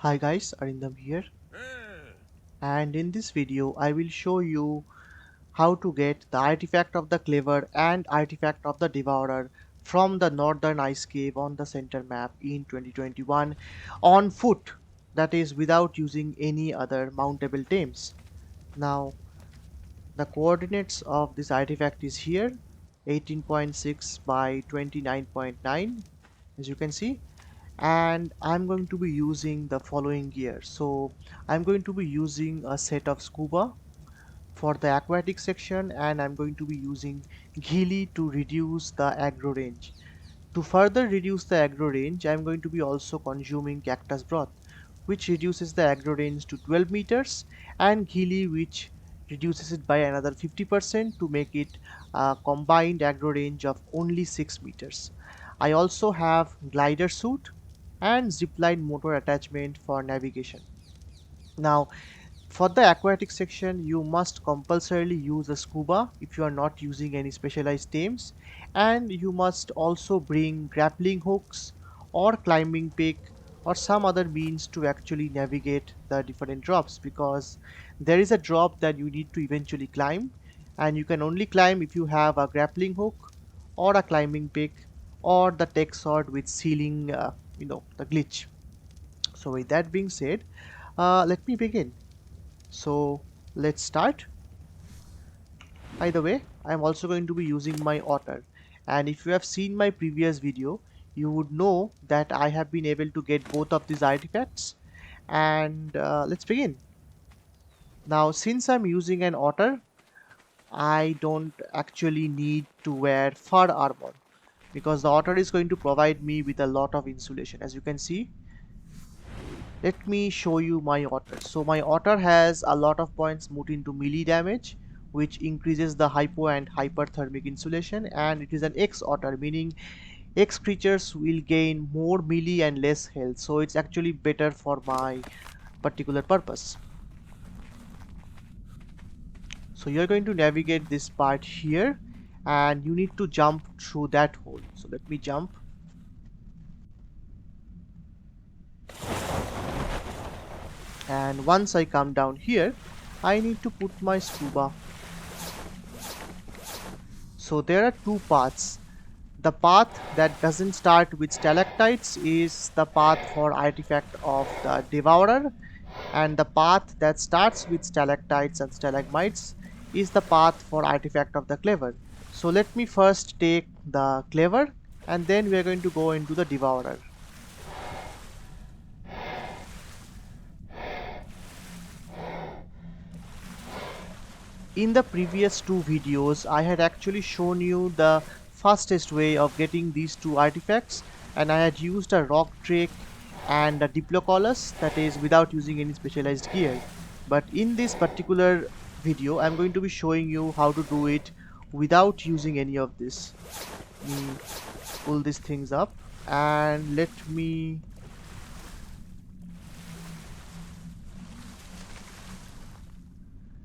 Hi guys, Arindam here, and in this video I will show you how to get the artifact of the Cleaver and artifact of the Devourer from the northern ice cave on the center map in 2021 on foot, that is without using any other mountable tames. Now the coordinates of this artifact is here, 18.6 by 29.9, as you can see, and I'm going to be using the following gear. So I'm going to be using a set of Scuba for the aquatic section, and I'm going to be using Ghillie to reduce the aggro range. To further reduce the aggro range, I'm going to be also consuming Cactus Broth, which reduces the aggro range to 12 meters, and Ghillie, which reduces it by another 50% to make it a combined aggro range of only 6 meters. I also have glider suit and zipline motor attachment for navigation. Now, for the aquatic section, you must compulsorily use a scuba if you are not using any specialized tames, and you must also bring grappling hooks or climbing pick or some other means to actually navigate the different drops, because there is a drop that you need to eventually climb, and you can only climb if you have a grappling hook or a climbing pick or the tech sword with sealing the glitch. So with that being said, let me begin. So let's start. By the way, I'm also going to be using my Otter, and if you have seen my previous video, you would know that I have been able to get both of these artifacts. And let's begin. Now, since I'm using an Otter, I don't actually need to wear fur armor, because the Otter is going to provide me with a lot of insulation. As you can see, let me show you my Otter. So my Otter has a lot of points moved into melee damage, which increases the hypo and hyperthermic insulation, and it is an X Otter, meaning X creatures will gain more melee and less health. So it's actually better for my particular purpose. So you're going to navigate this part here, and you need to jump through that hole. So let me jump. And once I come down here, I need to put my scuba. So there are two paths. The path that doesn't start with stalactites is the path for artifact of the Devourer, and the path that starts with stalactites and stalagmites is the path for artifact of the Cleaver. So let me first take the Cleaver, and then we are going to go into the Devourer. In the previous two videos, I had actually shown you the fastest way of getting these two artifacts, and I had used a rock drake and a diplocolus, that is without using any specialized gear. But in this particular video, I'm going to be showing you how to do it without using any of this. Let me pull these things up, and let me...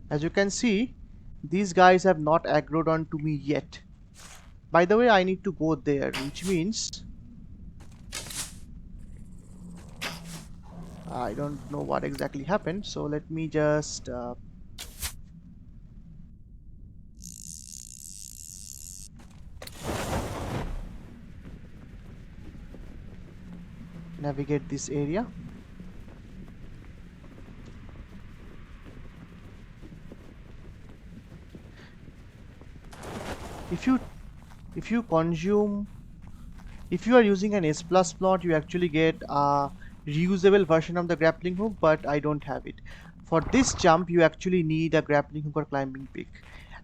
As you can see, these guys have not aggroed on to me yet. By the way, I need to go there, which means I don't know what exactly happened. So let me just navigate this area. If you consume, if you are using an S plus plot, you actually get a reusable version of the grappling hook, but I don't have it. For this jump, you actually need a grappling hook or climbing pick,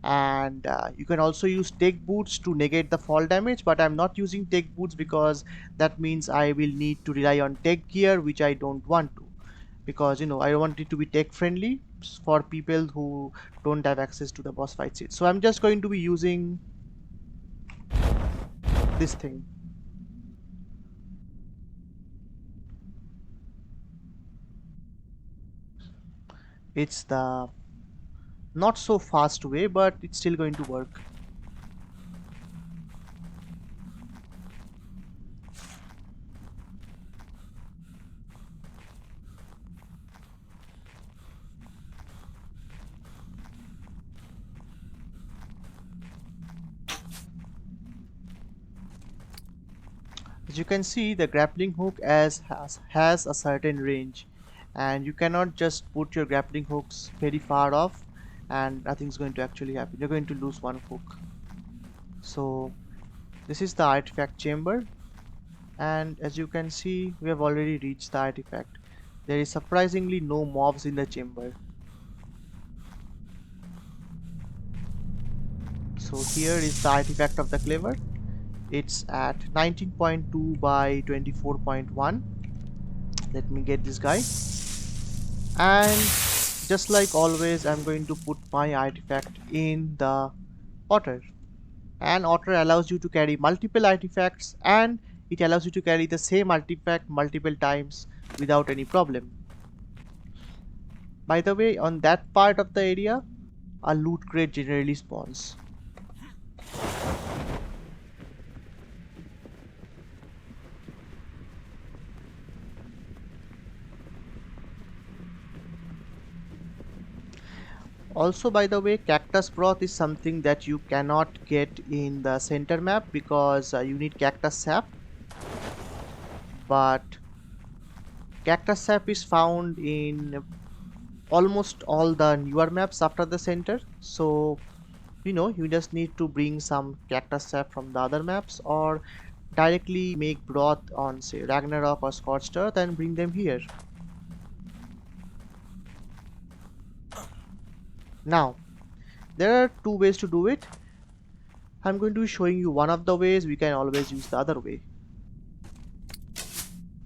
and you can also use tech boots to negate the fall damage, but I'm not using tech boots because that means I will need to rely on tech gear, which I don't want to, because I want it to be tech friendly for people who don't have access to the boss fight seat. So I'm just going to be using this thing. It's the not so fast way, but it's still going to work. As you can see, the grappling hook has a certain range, and you cannot just put your grappling hooks very far off and nothing's going to actually happen. You're going to lose one hook. So this is the artifact chamber, and as you can see, we have already reached the artifact. There is surprisingly no mobs in the chamber. So here is the artifact of the Cleaver. It's at 19.2 by 24.1. Let me get this guy. And just like always, I'm going to put my artifact in the Otter. And Otter allows you to carry multiple artifacts, and it allows you to carry the same artifact multiple times without any problem. By the way, on that part of the area, a loot crate generally spawns. Also, by the way, Cactus Broth is something that you cannot get in the center map because you need Cactus Sap. But Cactus Sap is found in almost all the newer maps after the center. So, you just need to bring some Cactus Sap from the other maps or directly make broth on, say, Ragnarok or Scorched Earth and bring them here. Now, there are two ways to do it. I'm going to be showing you one of the ways. We can always use the other way.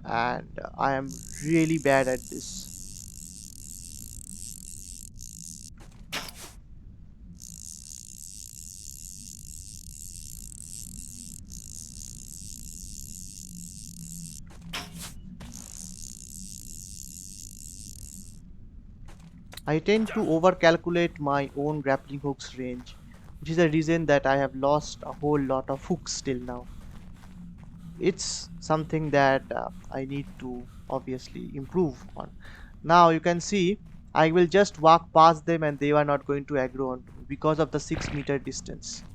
And I am really bad at this. I tend to overcalculate my own grappling hooks range, which is the reason that I have lost a whole lot of hooks till now. It's something that I need to obviously improve on. Now you can see I will just walk past them and they are not going to aggro on me because of the 6-meter distance.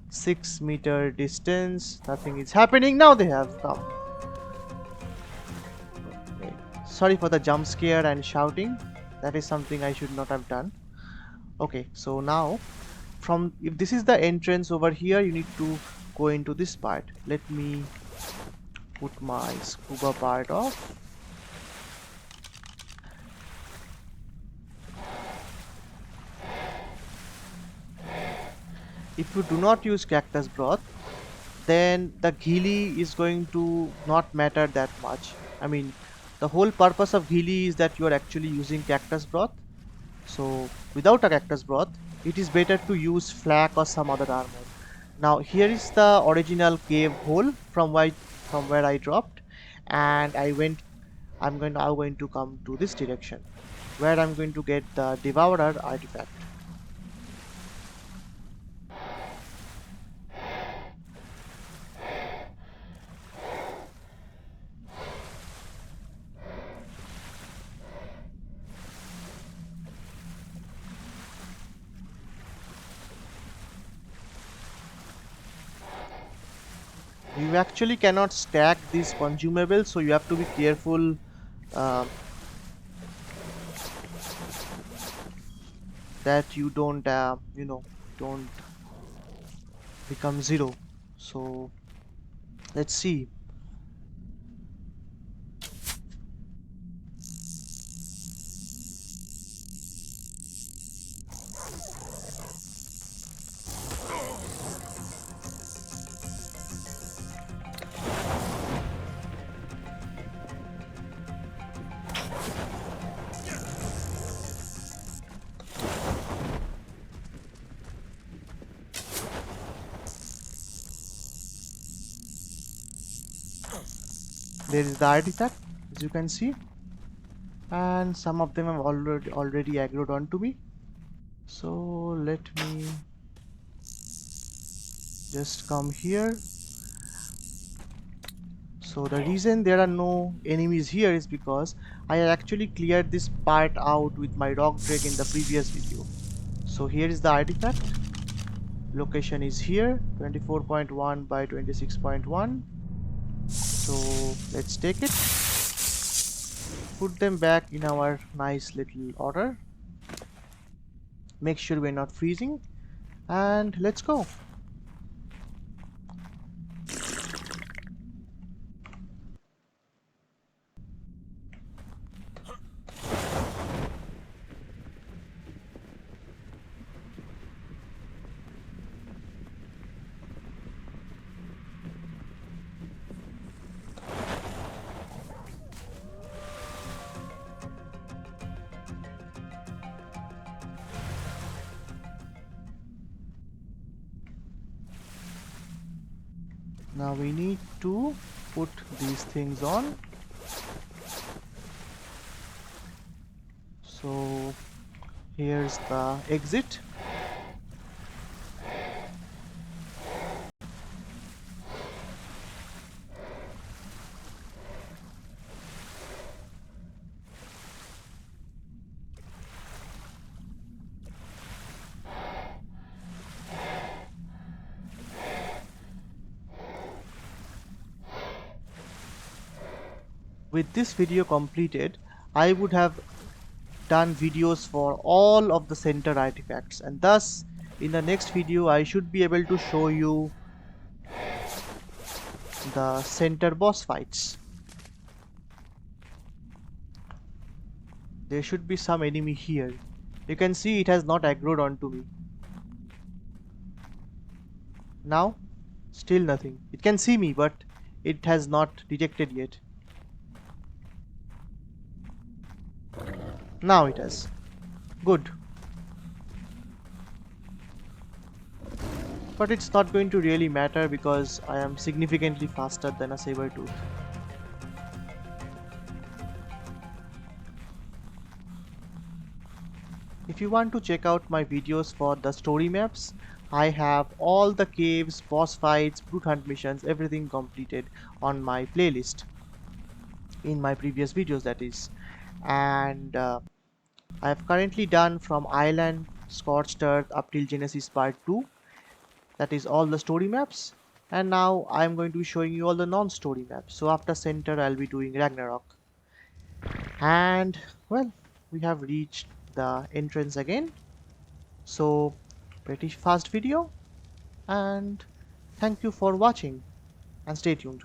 6-meter distance, nothing is happening. Now they have come. Sorry for the jump scare and shouting. That is something I should not have done. Okay, so now if this is the entrance over here, you need to go into this part. Let me put my scuba part off. If you do not use Cactus Broth, then the Ghillie is going to not matter that much. I mean, the whole purpose of Ghillie is that you are actually using Cactus Broth. So without a Cactus Broth, it is better to use flak or some other armor. Now here is the original cave hole from where I dropped, and I'm going to come to this direction where I'm going to get the Devourer artifact. You actually cannot stack these consumables, so you have to be careful that you don't don't become zero. So let's see. There is the artifact, as you can see, and some of them have already aggroed onto me. So let me just come here. So the reason there are no enemies here is because I actually cleared this part out with my rock drake in the previous video. So here is the artifact. Location is here, 24.1 by 26.1. So let's take it, put them back in our nice little order, make sure we're not freezing, and let's go. Now we need to put these things on. So here's the exit. With this video completed, I would have done videos for all of the center artifacts, and thus in the next video I should be able to show you the center boss fights. There should be some enemy here. You can see it has not aggroed onto me. Now still nothing. It can see me, but it has not detected yet. Now it has. Good. But it's not going to really matter because I am significantly faster than a saber-tooth. If you want to check out my videos for the story maps, I have all the caves, boss fights, brute hunt missions, everything completed on my playlist. In my previous videos, that is. And I have currently done from Island, Scorched Earth up till Genesis Part 2. That is all the story maps. And now I am going to be showing you all the non-story maps. So after Center, I'll be doing Ragnarok. And well, we have reached the entrance again. So pretty fast video. And thank you for watching and stay tuned.